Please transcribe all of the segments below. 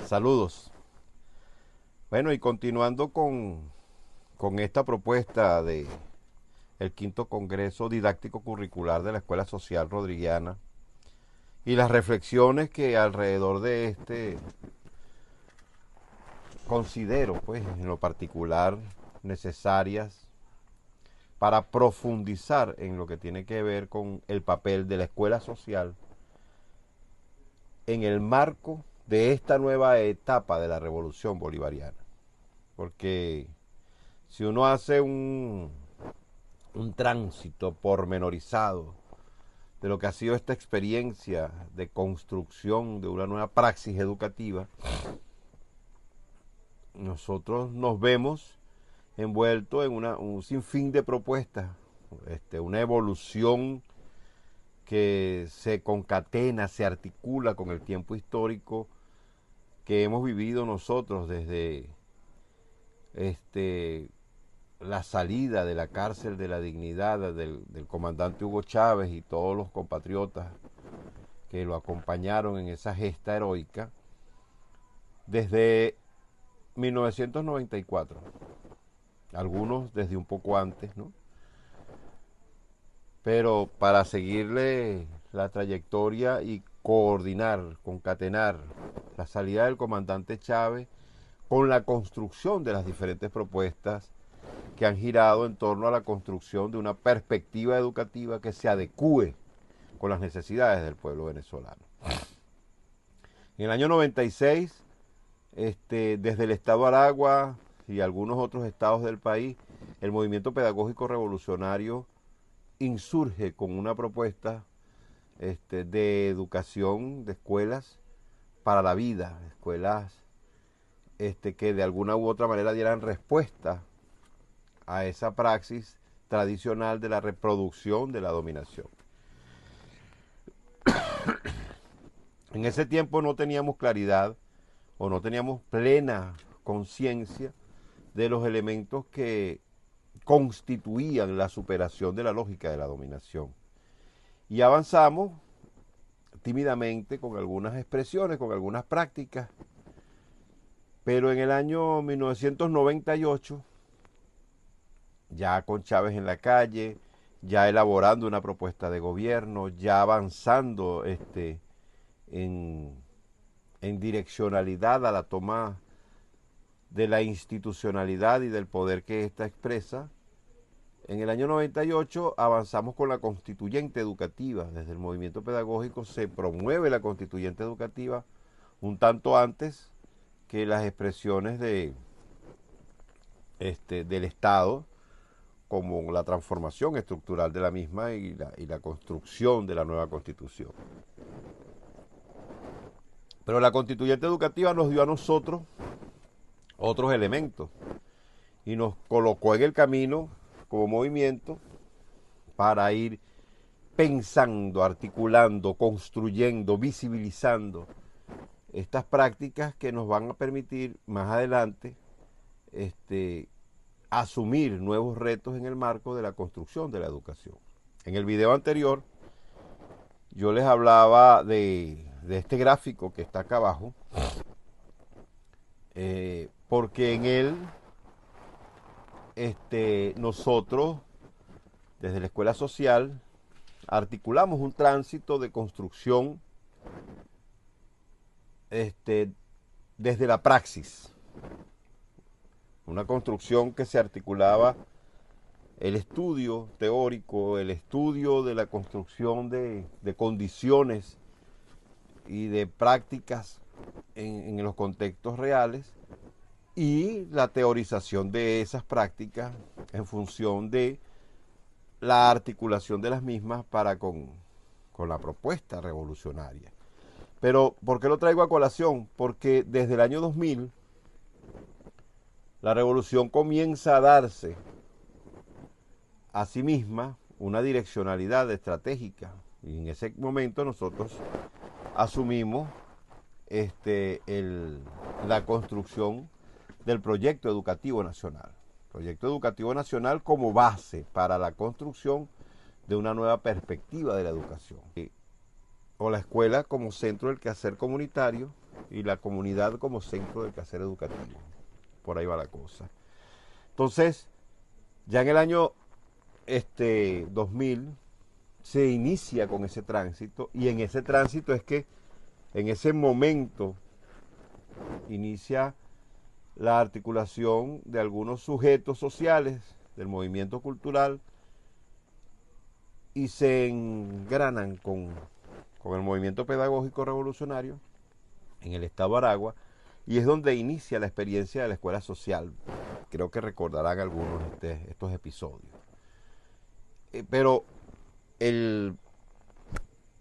Saludos. Bueno, y continuando con esta propuesta de el quinto Congreso Didáctico Curricular de la Escuela Social Rodriguiana y las reflexiones que alrededor de este considero, pues, en lo particular necesarias para profundizar en lo que tiene que ver con el papel de la escuela social en el marco de esta nueva etapa de la revolución bolivariana. Porque si uno hace un tránsito pormenorizado de lo que ha sido esta experiencia de construcción de una nueva praxis educativa, nosotros nos vemos envueltos en un sinfín de propuestas, una evolución que se concatena, se articula con el tiempo histórico que hemos vivido nosotros desde la salida de la cárcel de la dignidad del comandante Hugo Chávez y todos los compatriotas que lo acompañaron en esa gesta heroica desde 1994, algunos desde un poco antes, ¿no? Pero para seguirle la trayectoria y coordinar, concatenar la salida del comandante Chávez con la construcción de las diferentes propuestas que han girado en torno a la construcción de una perspectiva educativa que se adecúe con las necesidades del pueblo venezolano. En el año 96, desde el estado Aragua y algunos otros estados del país, el movimiento pedagógico revolucionario insurge con una propuesta de educación, de escuelas para la vida, escuelas que de alguna u otra manera dieran respuesta a esa praxis tradicional de la reproducción de la dominación. En ese tiempo no teníamos claridad o no teníamos plena conciencia de los elementos que constituían la superación de la lógica de la dominación. Y avanzamos tímidamente con algunas expresiones, con algunas prácticas, pero en el año 1998, ya con Chávez en la calle, ya elaborando una propuesta de gobierno, ya avanzando en direccionalidad a la toma de la institucionalidad y del poder que ésta expresa, en el año 98 avanzamos con la constituyente educativa. Desde el movimiento pedagógico se promueve la constituyente educativa un tanto antes que las expresiones del Estado, como la transformación estructural de la misma y la construcción de la nueva constitución. Pero la constituyente educativa nos dio a nosotros otros elementos y nos colocó en el camino como movimiento para ir pensando, articulando, construyendo, visibilizando estas prácticas que nos van a permitir más adelante asumir nuevos retos en el marco de la construcción de la educación. En el video anterior yo les hablaba de este gráfico que está acá abajo, porque en él nosotros, desde la escuela social, articulamos un tránsito de construcción desde la praxis. Una construcción que se articulaba el estudio teórico, el estudio de la construcción de condiciones y de prácticas en los contextos reales, y la teorización de esas prácticas en función de la articulación de las mismas para con la propuesta revolucionaria. Pero, ¿por qué lo traigo a colación? Porque desde el año 2000 la revolución comienza a darse a sí misma una direccionalidad estratégica, y en ese momento nosotros asumimos la construcción del proyecto educativo nacional. Proyecto educativo nacional como base para la construcción de una nueva perspectiva de la educación. O la escuela como centro del quehacer comunitario, y la comunidad como centro del quehacer educativo. Por ahí va la cosa. Entonces, ya en el año 2000 se inicia con ese tránsito, y en ese tránsito es que en ese momento inicia la articulación de algunos sujetos sociales del movimiento cultural y se engranan con el movimiento pedagógico revolucionario en el estado Aragua, y es donde inicia la experiencia de la escuela social. Creo que recordarán algunos estos episodios. Pero el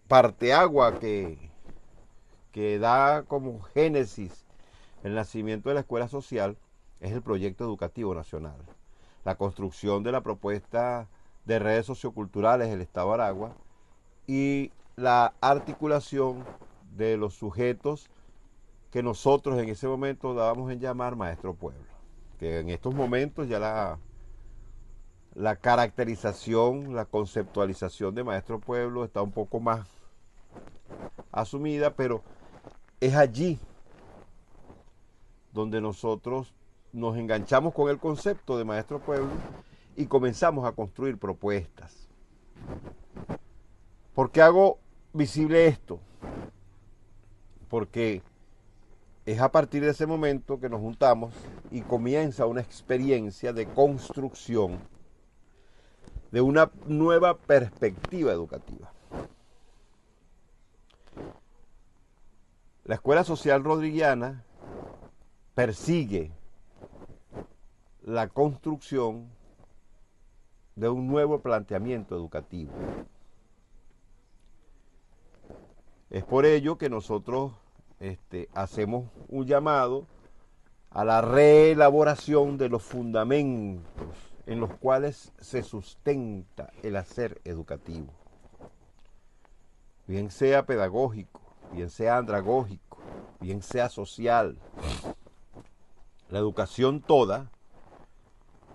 parteagua que da como génesis el nacimiento de la escuela social es el proyecto educativo nacional. La construcción de la propuesta de redes socioculturales del Estado Aragua y la articulación de los sujetos que nosotros en ese momento dábamos en llamar maestro pueblo. Que en estos momentos ya la caracterización, la conceptualización de maestro pueblo está un poco más asumida, pero es allí donde nosotros nos enganchamos con el concepto de maestro pueblo y comenzamos a construir propuestas. ¿Por qué hago visible esto? Porque es a partir de ese momento que nos juntamos y comienza una experiencia de construcción de una nueva perspectiva educativa. La Escuela Social Rodriguiana persigue la construcción de un nuevo planteamiento educativo. Es por ello que nosotros hacemos un llamado a la reelaboración de los fundamentos en los cuales se sustenta el hacer educativo, bien sea pedagógico, bien sea andragógico, bien sea social. La educación toda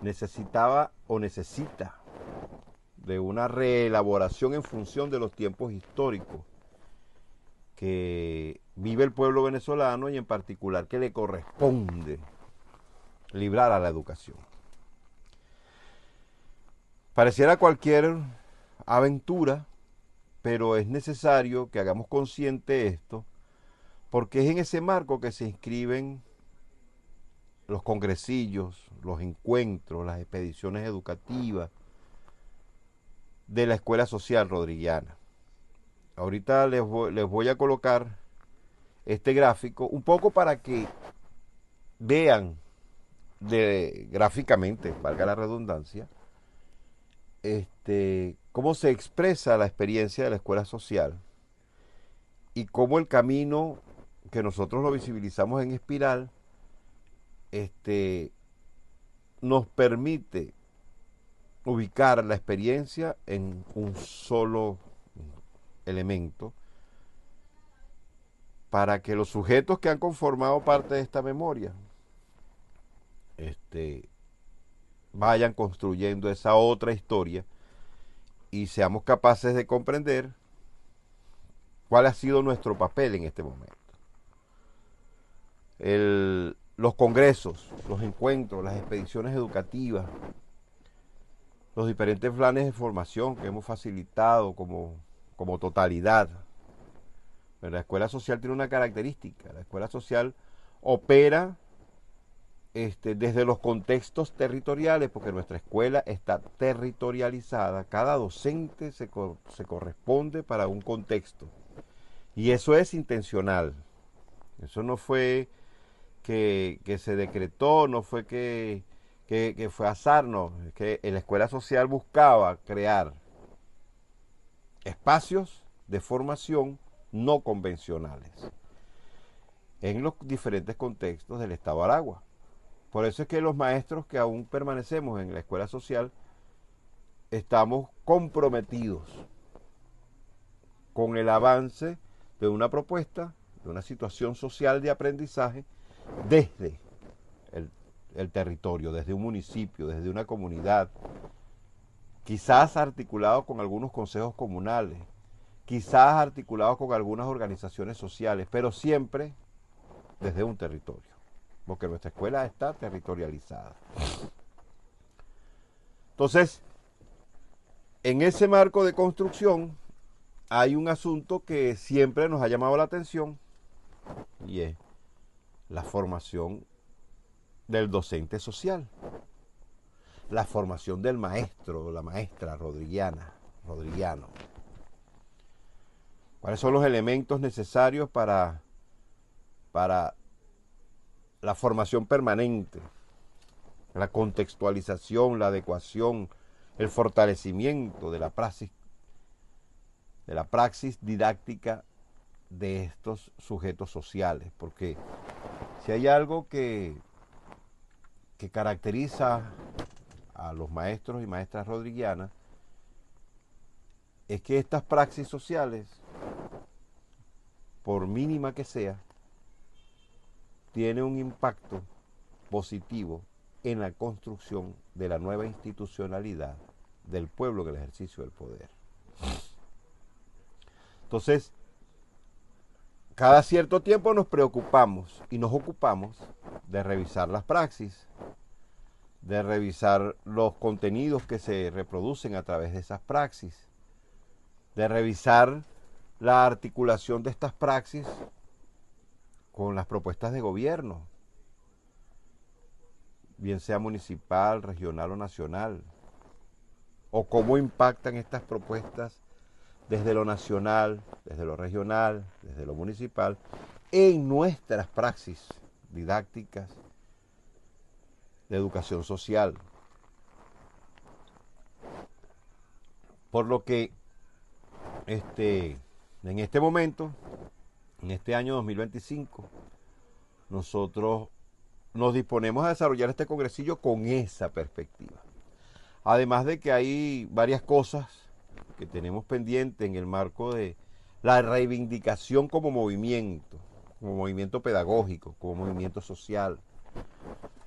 necesitaba o necesita de una reelaboración en función de los tiempos históricos que vive el pueblo venezolano y en particular que le corresponde librar a la educación. Pareciera cualquier aventura, pero es necesario que hagamos consciente esto, porque es en ese marco que se inscriben los congresillos, los encuentros, las expediciones educativas de la Escuela Social Rodriguiana. Ahorita les voy a colocar este gráfico un poco para que vean gráficamente, valga la redundancia, cómo se expresa la experiencia de la escuela social y cómo el camino que nosotros lo visibilizamos en espiral nos permite ubicar la experiencia en un solo elemento para que los sujetos que han conformado parte de esta memoria vayan construyendo esa otra historia y seamos capaces de comprender cuál ha sido nuestro papel en este momento. Los congresos, los encuentros, las expediciones educativas, los diferentes planes de formación que hemos facilitado como totalidad. Pero la escuela social tiene una característica. La escuela social opera desde los contextos territoriales, porque nuestra escuela está territorializada. Cada docente se corresponde para un contexto. Y eso es intencional. Eso no fue que se decretó, no fue que fue azar, no. Es que la escuela social buscaba crear espacios de formación no convencionales en los diferentes contextos del Estado Aragua. Por eso es que los maestros que aún permanecemos en la escuela social estamos comprometidos con el avance de una propuesta, de una situación social de aprendizaje desde el territorio, desde un municipio, desde una comunidad, quizás articulado con algunos consejos comunales, quizás articulado con algunas organizaciones sociales, pero siempre desde un territorio, porque nuestra escuela está territorializada. Entonces, en ese marco de construcción hay un asunto que siempre nos ha llamado la atención y es la formación del docente social, la formación del maestro o la maestra rodriguiano. ¿Cuáles son los elementos necesarios para la formación permanente, la contextualización, la adecuación, el fortalecimiento de la praxis didáctica de estos sujetos sociales? Porque si hay algo que caracteriza a los maestros y maestras rodriguianas, es que estas praxis sociales, por mínima que sea, tiene un impacto positivo en la construcción de la nueva institucionalidad del pueblo en el ejercicio del poder. Entonces, cada cierto tiempo nos preocupamos y nos ocupamos de revisar las praxis, de revisar los contenidos que se reproducen a través de esas praxis, de revisar la articulación de estas praxis con las propuestas de gobierno, bien sea municipal, regional o nacional, o cómo impactan estas propuestas desde lo nacional, desde lo regional, desde lo municipal, en nuestras praxis didácticas de educación social. Por lo que en este momento, en este año 2025, nosotros nos disponemos a desarrollar este congresillo con esa perspectiva. Además de que hay varias cosas que tenemos pendientes en el marco de la reivindicación como movimiento pedagógico, como movimiento social,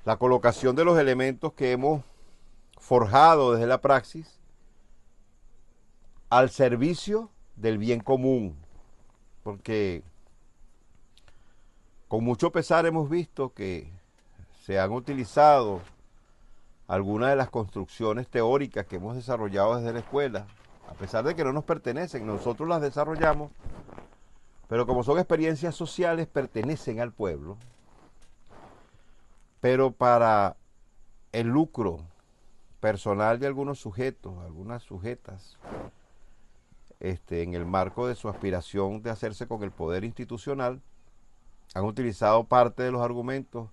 la colocación de los elementos que hemos forjado desde la praxis al servicio del bien común, porque con mucho pesar hemos visto que se han utilizado algunas de las construcciones teóricas que hemos desarrollado desde la escuela, a pesar de que no nos pertenecen, nosotros las desarrollamos, pero como son experiencias sociales, pertenecen al pueblo, pero para el lucro personal de algunos sujetos, algunas sujetas, en el marco de su aspiración de hacerse con el poder institucional, han utilizado parte de los argumentos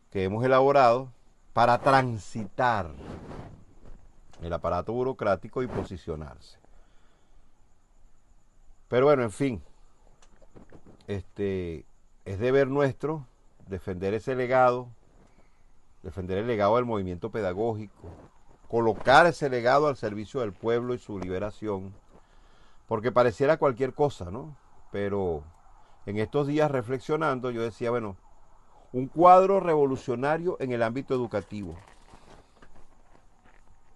que hemos elaborado para transitar el aparato burocrático y posicionarse. Pero bueno, en fin, es deber nuestro defender ese legado, defender el legado del movimiento pedagógico, colocar ese legado al servicio del pueblo y su liberación, porque pareciera cualquier cosa, ¿no? Pero en estos días reflexionando, yo decía, bueno, un cuadro revolucionario en el ámbito educativo.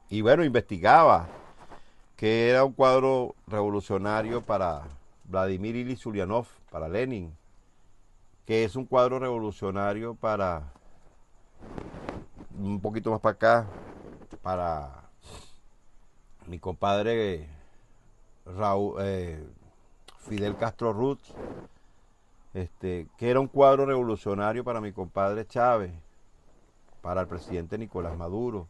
Y bueno, investigaba que era un cuadro revolucionario para Vladimir Ilich Ulyanov, para Lenin, que es un cuadro revolucionario para, un poquito más para acá, para mi compadre Fidel Castro Ruz, que era un cuadro revolucionario para mi compadre Chávez, para el presidente Nicolás Maduro.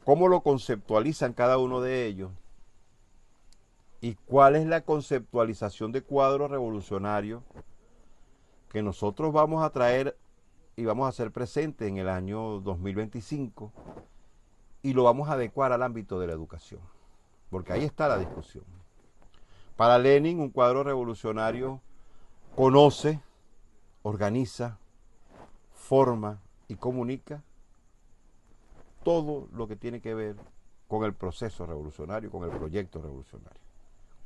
¿Cómo lo conceptualizan cada uno de ellos? ¿Y cuál es la conceptualización de cuadro revolucionario que nosotros vamos a traer y vamos a hacer presente en el año 2025 y lo vamos a adecuar al ámbito de la educación? Porque ahí está la discusión. Para Lenin, un cuadro revolucionario conoce, organiza, forma y comunica todo lo que tiene que ver con el proceso revolucionario, con el proyecto revolucionario.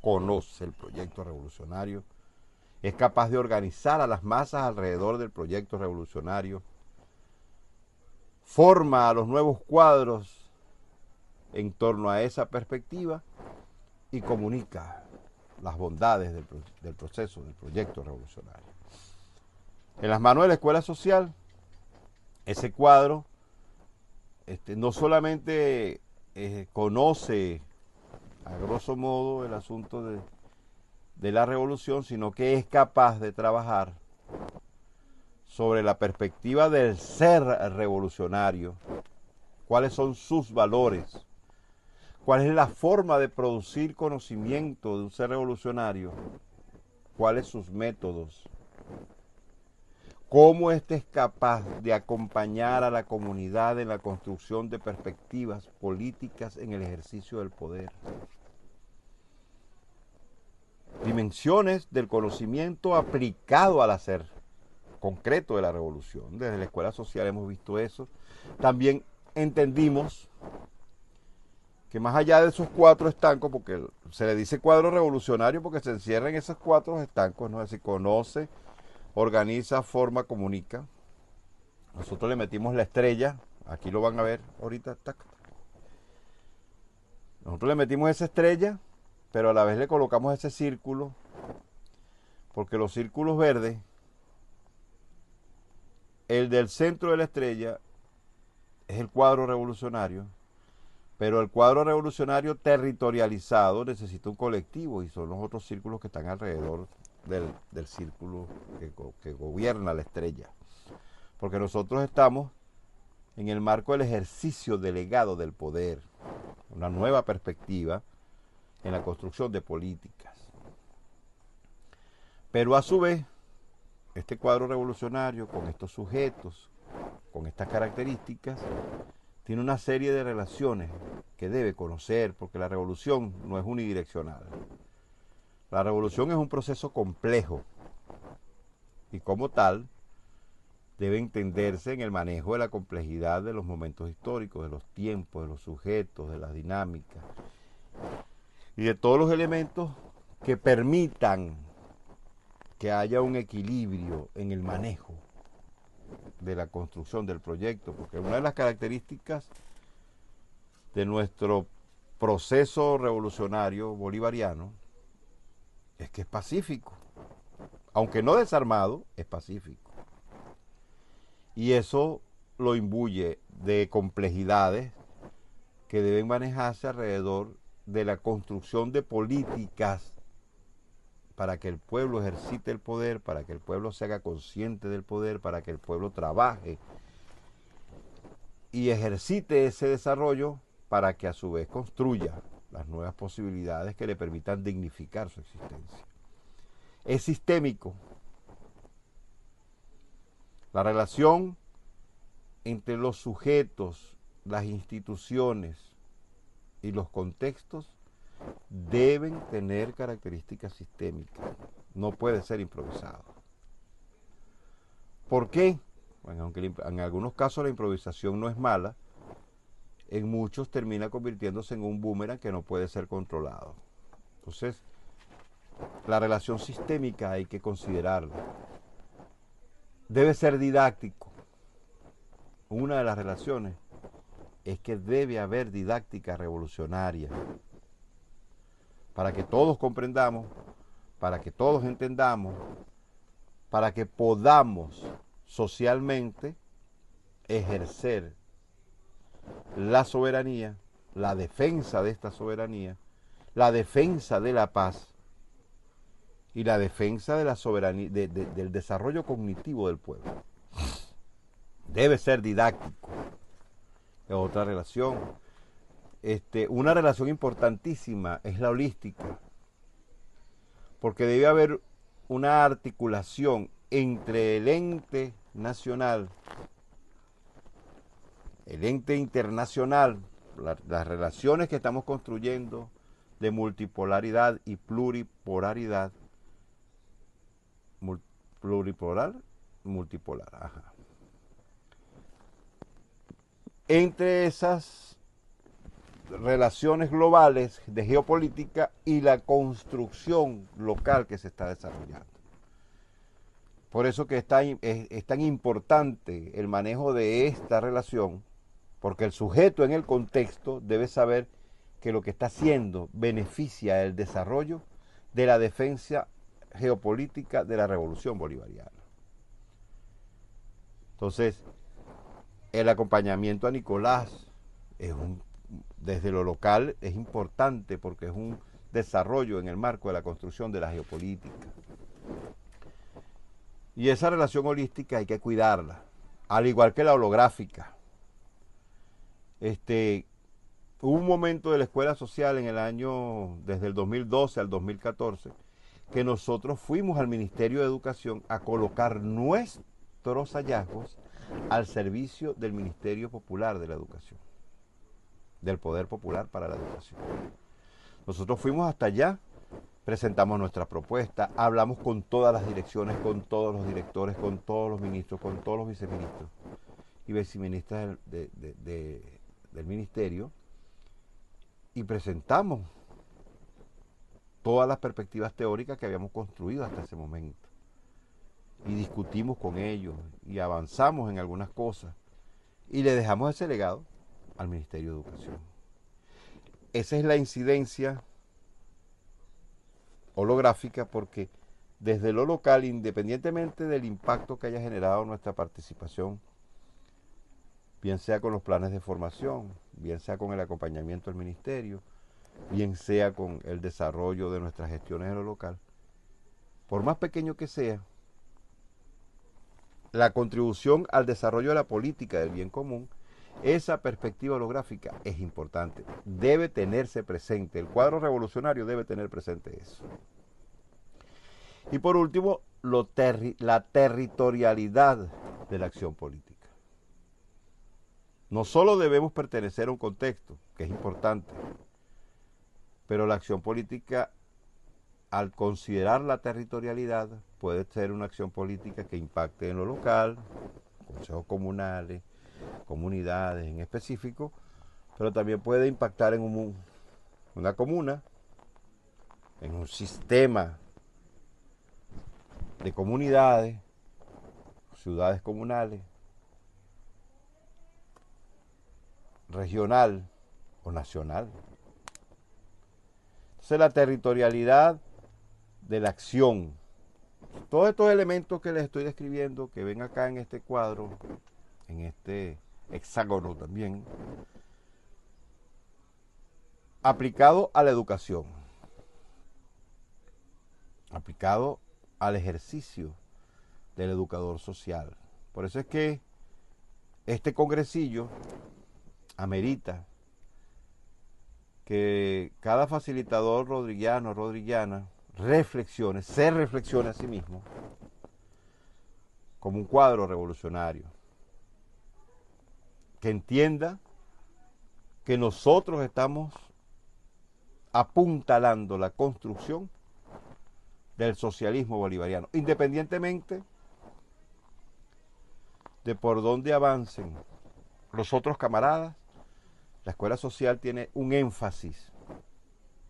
Conoce el proyecto revolucionario, es capaz de organizar a las masas alrededor del proyecto revolucionario, forma a los nuevos cuadros en torno a esa perspectiva y comunica las bondades del proceso, del proyecto revolucionario. En las manos de la escuela social, ese cuadro no solamente conoce a grosso modo el asunto de la revolución, sino que es capaz de trabajar sobre la perspectiva del ser revolucionario, cuáles son sus valores, cuál es la forma de producir conocimiento de un ser revolucionario, cuáles sus métodos, cómo éste es capaz de acompañar a la comunidad en la construcción de perspectivas políticas en el ejercicio del poder. Dimensiones del conocimiento aplicado al hacer concreto de la revolución. Desde la escuela social hemos visto eso. También entendimos que más allá de esos 4 estancos, porque se le dice cuadro revolucionario porque se encierra en esos 4 estancos, ¿no? Es decir, conoce, organiza, forma, comunica. Nosotros le metimos la estrella, aquí lo van a ver ahorita. Tac. Nosotros le metimos esa estrella, pero a la vez le colocamos ese círculo, porque los círculos verdes, el del centro de la estrella es el cuadro revolucionario, pero el cuadro revolucionario territorializado necesita un colectivo y son los otros círculos que están alrededor del círculo que gobierna la estrella. Porque nosotros estamos en el marco del ejercicio delegado del poder, una nueva perspectiva en la construcción de políticas. Pero a su vez, este cuadro revolucionario, con estos sujetos, con estas características, tiene una serie de relaciones que debe conocer, porque la revolución no es unidireccional. La revolución es un proceso complejo y como tal debe entenderse en el manejo de la complejidad de los momentos históricos, de los tiempos, de los sujetos, de las dinámicas y de todos los elementos que permitan que haya un equilibrio en el manejo de la construcción del proyecto, porque una de las características de nuestro proceso revolucionario bolivariano es que es pacífico, aunque no desarmado, es pacífico. Y eso lo imbuye de complejidades que deben manejarse alrededor de la construcción de políticas para que el pueblo ejercite el poder, para que el pueblo se haga consciente del poder, para que el pueblo trabaje y ejercite ese desarrollo para que a su vez construya las nuevas posibilidades que le permitan dignificar su existencia. Es sistémico. La relación entre los sujetos, las instituciones y los contextos deben tener características sistémicas. No puede ser improvisado. ¿Por qué? Bueno, aunque en algunos casos la improvisación no es mala, en muchos termina convirtiéndose en un boomerang que no puede ser controlado. Entonces, la relación sistémica hay que considerarla. Debe ser didáctico. Una de las relaciones es que debe haber didáctica revolucionaria para que todos comprendamos, para que todos entendamos, para que podamos socialmente ejercer la soberanía, la defensa de esta soberanía, la defensa de la paz y la defensa de la soberanía, del desarrollo cognitivo del pueblo. Debe ser didáctico. Es otra relación. Una relación importantísima es la holística, porque debe haber una articulación entre el ente nacional, el ente internacional, las relaciones que estamos construyendo de multipolaridad y pluripolaridad. Pluripolar, multipolar. Ajá. Entre esas relaciones globales de geopolítica y la construcción local que se está desarrollando. Por eso que es tan importante el manejo de esta relación, porque el sujeto en el contexto debe saber que lo que está haciendo beneficia el desarrollo de la defensa geopolítica de la revolución bolivariana. Entonces, el acompañamiento a Nicolás desde lo local es importante porque es un desarrollo en el marco de la construcción de la geopolítica. Y esa relación holística hay que cuidarla, al igual que la holográfica. Hubo un momento de la escuela social en el año, desde el 2012 al 2014, que nosotros fuimos al Ministerio de Educación a colocar nuestros hallazgos al servicio del Ministerio Popular de la Educación, del Poder Popular para la Educación. Nosotros fuimos hasta allá, presentamos nuestra propuesta, hablamos con todas las direcciones, con todos los directores, con todos los ministros, con todos los viceministros y viceministras del ministerio, y presentamos todas las perspectivas teóricas que habíamos construido hasta ese momento. Y discutimos con ellos y avanzamos en algunas cosas y le dejamos ese legado al Ministerio de Educación. Esa es la incidencia holográfica, porque desde lo local, independientemente del impacto que haya generado nuestra participación, bien sea con los planes de formación, bien sea con el acompañamiento del ministerio, bien sea con el desarrollo de nuestras gestiones en lo local, por más pequeño que sea, la contribución al desarrollo de la política del bien común, esa perspectiva holográfica es importante, debe tenerse presente, el cuadro revolucionario debe tener presente eso. Y por último, la territorialidad de la acción política. No solo debemos pertenecer a un contexto, que es importante, pero la acción política, al considerar la territorialidad, puede ser una acción política que impacte en lo local, consejos comunales, comunidades en específico, pero también puede impactar en una comuna, en un sistema de comunidades, ciudades comunales, regional o nacional. Entonces, la territorialidad de la acción, todos estos elementos que les estoy describiendo, que ven acá en este cuadro, en este hexágono también, aplicado a la educación, aplicado al ejercicio del educador social. Por eso es que este congresillo amerita que cada facilitador rodriguiano, rodriguiana, se reflexione a sí mismo como un cuadro revolucionario, que entienda que nosotros estamos apuntalando la construcción del socialismo bolivariano, independientemente de por dónde avancen los otros camaradas. La escuela social tiene un énfasis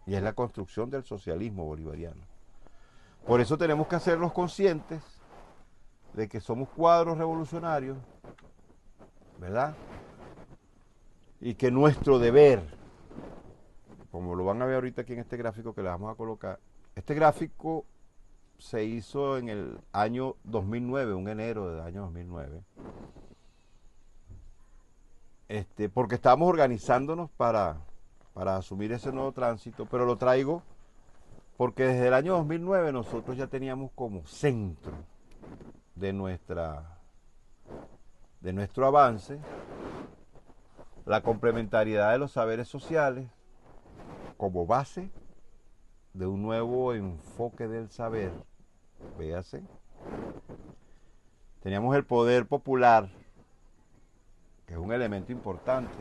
y es la construcción del socialismo bolivariano. Por eso tenemos que hacernos conscientes de que somos cuadros revolucionarios, ¿verdad? Y que nuestro deber, como lo van a ver ahorita aquí en este gráfico que le vamos a colocar, este gráfico se hizo en el año 2009, un enero del año 2009, porque estábamos organizándonos para asumir ese nuevo tránsito, pero lo traigo porque desde el año 2009 nosotros ya teníamos como centro de nuestro avance la complementariedad de los saberes sociales como base de un nuevo enfoque del saber. Véase. Teníamos el poder popular, que es un elemento importante,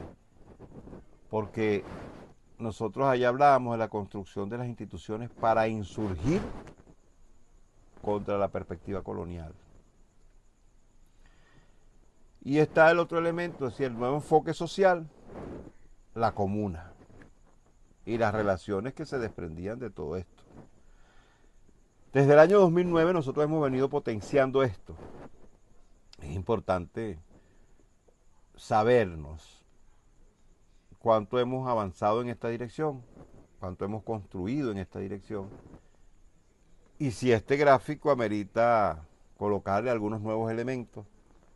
porque nosotros allá hablábamos de la construcción de las instituciones para insurgir contra la perspectiva colonial. Y está el otro elemento, es decir, el nuevo enfoque social, la comuna y las relaciones que se desprendían de todo esto. Desde el año 2009 nosotros hemos venido potenciando esto. Es importante sabernos cuánto hemos avanzado en esta dirección, cuánto hemos construido en esta dirección Y si este gráfico amerita colocarle algunos nuevos elementos,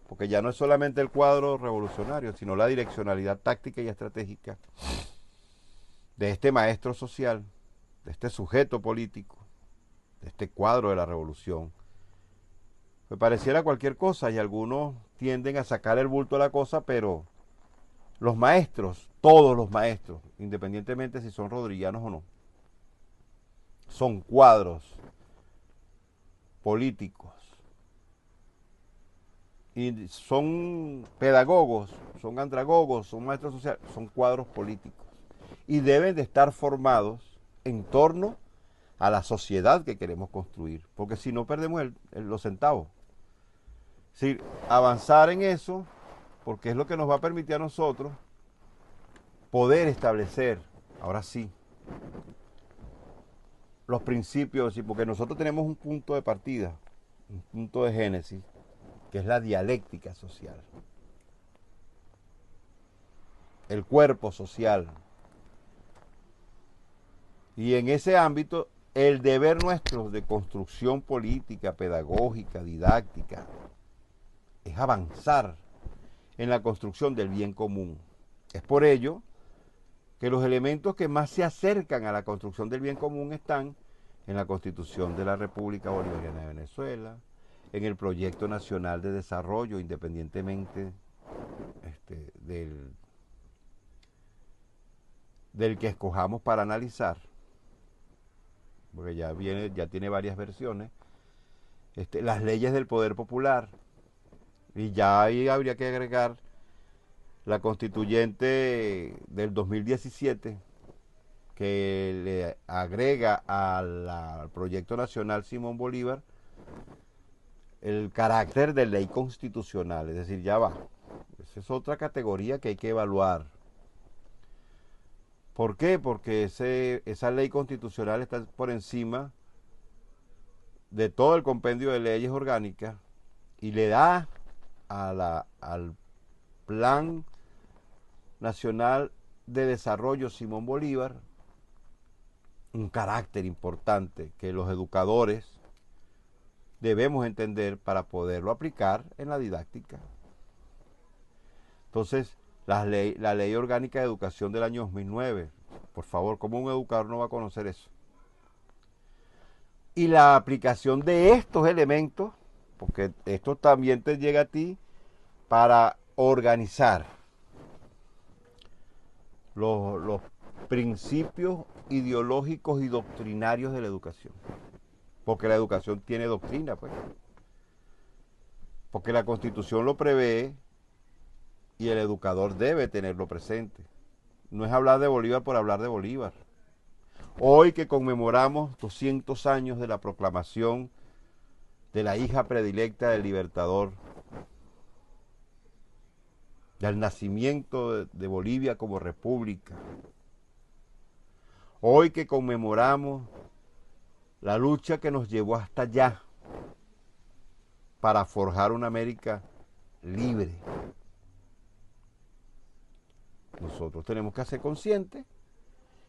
porque ya no es solamente el cuadro revolucionario, sino la direccionalidad táctica y estratégica de este maestro social, de este sujeto político, de este cuadro de la revolución. Me pareciera cualquier cosa y algunos tienden a sacar el bulto a la cosa, pero los maestros, todos los maestros, independientemente si son rodriganos o no, son cuadros políticos y son pedagogos, son andragogos, son maestros sociales, son cuadros políticos y deben de estar formados en torno a la sociedad que queremos construir, porque si no perdemos los centavos. Es decir, avanzar en eso, porque es lo que nos va a permitir a nosotros poder establecer, ahora sí, los principios, porque nosotros tenemos un punto de partida, un punto de génesis, que es la dialéctica social, el cuerpo social. Y en ese ámbito, el deber nuestro de construcción política, pedagógica, didáctica, es avanzar en la construcción del bien común. Es por ello que los elementos que más se acercan a la construcción del bien común están en la Constitución de la República Bolivariana de Venezuela, en el Proyecto Nacional de Desarrollo, independientemente del que escojamos para analizar, porque ya tiene varias versiones, las leyes del poder popular, y ya ahí habría que agregar la constituyente del 2017, que le agrega al proyecto nacional Simón Bolívar el carácter de ley constitucional, es decir, ya va. Esa es otra categoría que hay que evaluar. ¿Por qué? Porque esa ley constitucional está por encima de todo el compendio de leyes orgánicas y le da al Plan Nacional de Desarrollo Simón Bolívar un carácter importante que los educadores debemos entender para poderlo aplicar en la didáctica. Entonces, la ley orgánica de educación del año 2009, por favor, ¿cómo un educador no va a conocer eso? Y la aplicación de estos elementos, porque esto también te llega a ti para organizar los principios ideológicos y doctrinarios de la educación. Porque la educación tiene doctrina, pues. Porque la Constitución lo prevé y el educador debe tenerlo presente. No es hablar de Bolívar por hablar de Bolívar. Hoy que conmemoramos 200 años de la proclamación de la hija predilecta del Libertador, del nacimiento de Bolivia como república. Hoy que conmemoramos la lucha que nos llevó hasta allá para forjar una América libre. Nosotros tenemos que ser conscientes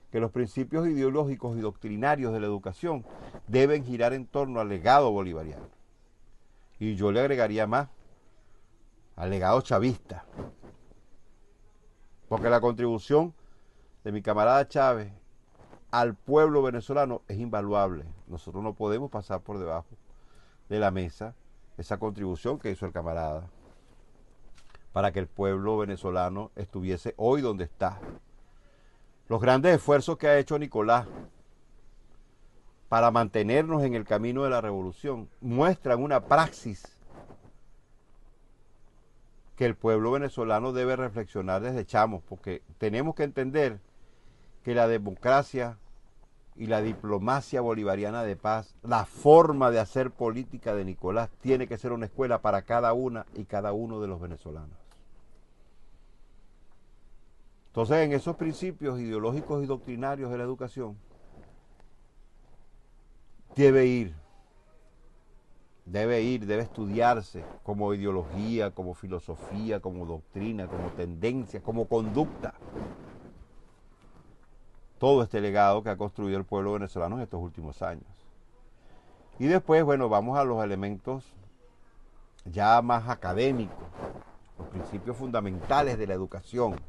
que los principios ideológicos y doctrinarios de la educación deben girar en torno al legado bolivariano. Y yo le agregaría más, al legado chavista. Porque la contribución de mi camarada Chávez al pueblo venezolano es invaluable. Nosotros no podemos pasar por debajo de la mesa esa contribución que hizo el camarada para que el pueblo venezolano estuviese hoy donde está. Los grandes esfuerzos que ha hecho Nicolás para mantenernos en el camino de la revolución muestran una praxis que el pueblo venezolano debe reflexionar desde chamos, porque tenemos que entender que la democracia y la diplomacia bolivariana de paz, la forma de hacer política de Nicolás, tiene que ser una escuela para cada una y cada uno de los venezolanos. Entonces, en esos principios ideológicos y doctrinarios de la educación, debe estudiarse como ideología, como filosofía, como doctrina, como tendencia, como conducta. Todo este legado que ha construido el pueblo venezolano en estos últimos años. Y después, bueno, vamos a los elementos ya más académicos, los principios fundamentales de la educación.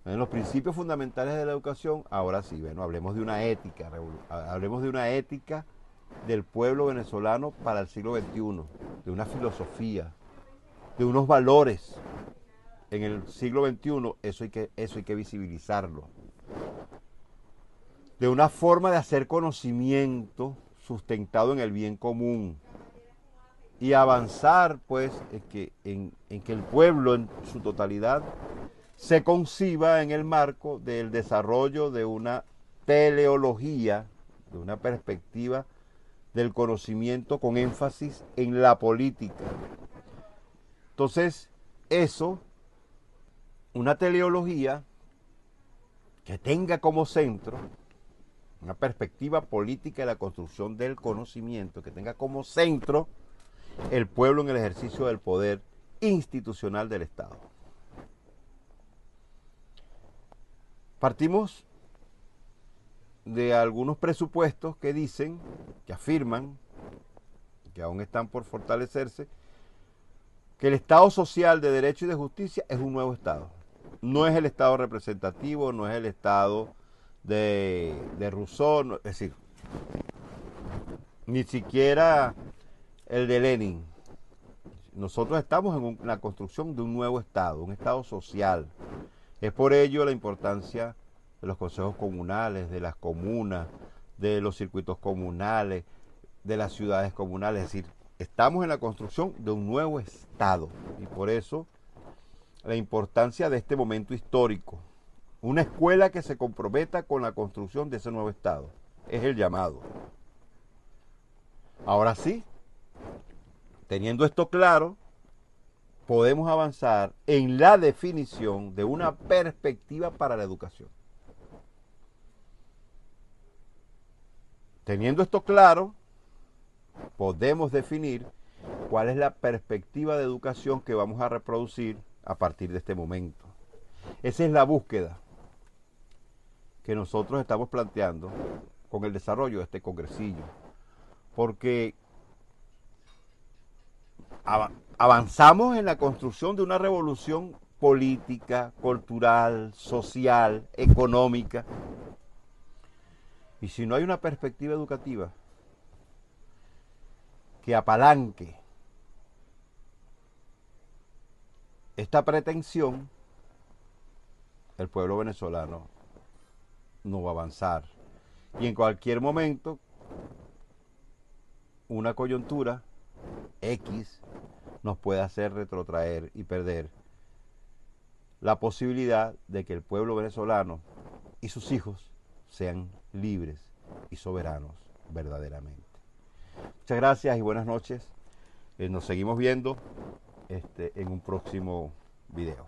En los principios fundamentales de la educación, ahora sí, bueno, hablemos de una ética, hablemos de una ética del pueblo venezolano para el siglo XXI, de una filosofía, de unos valores. En el siglo XXI eso hay que visibilizarlo. De una forma de hacer conocimiento sustentado en el bien común y avanzar pues en que el pueblo en su totalidad se conciba en el marco del desarrollo de una teleología, de una perspectiva del conocimiento con énfasis en la política. Entonces, eso, una teleología que tenga como centro una perspectiva política de la construcción del conocimiento, que tenga como centro el pueblo en el ejercicio del poder institucional del Estado. Partimos de algunos presupuestos que dicen, que afirman, que aún están por fortalecerse, que el Estado social de derecho y de justicia es un nuevo Estado. No es el Estado representativo, no es el Estado de Rousseau, no, es decir, ni siquiera el de Lenin. Nosotros estamos en la construcción de un nuevo Estado, un Estado social. Es por ello la importancia de los consejos comunales, de las comunas, de los circuitos comunales, de las ciudades comunales. Es decir, estamos en la construcción de un nuevo Estado. Y por eso la importancia de este momento histórico. Una escuela que se comprometa con la construcción de ese nuevo Estado. Es el llamado. Ahora sí, teniendo esto claro, podemos avanzar en la definición de una perspectiva para la educación. Teniendo esto claro, podemos definir cuál es la perspectiva de educación que vamos a reproducir a partir de este momento. Esa es la búsqueda que nosotros estamos planteando con el desarrollo de este congresillo, porque avanzamos en la construcción de una revolución política, cultural, social, económica, y si no hay una perspectiva educativa que apalanque esta pretensión, el pueblo venezolano no va a avanzar. Y en cualquier momento, una coyuntura X nos puede hacer retrotraer y perder la posibilidad de que el pueblo venezolano y sus hijos sean libres y soberanos verdaderamente. Muchas gracias y buenas noches. Nos seguimos viendo en un próximo video.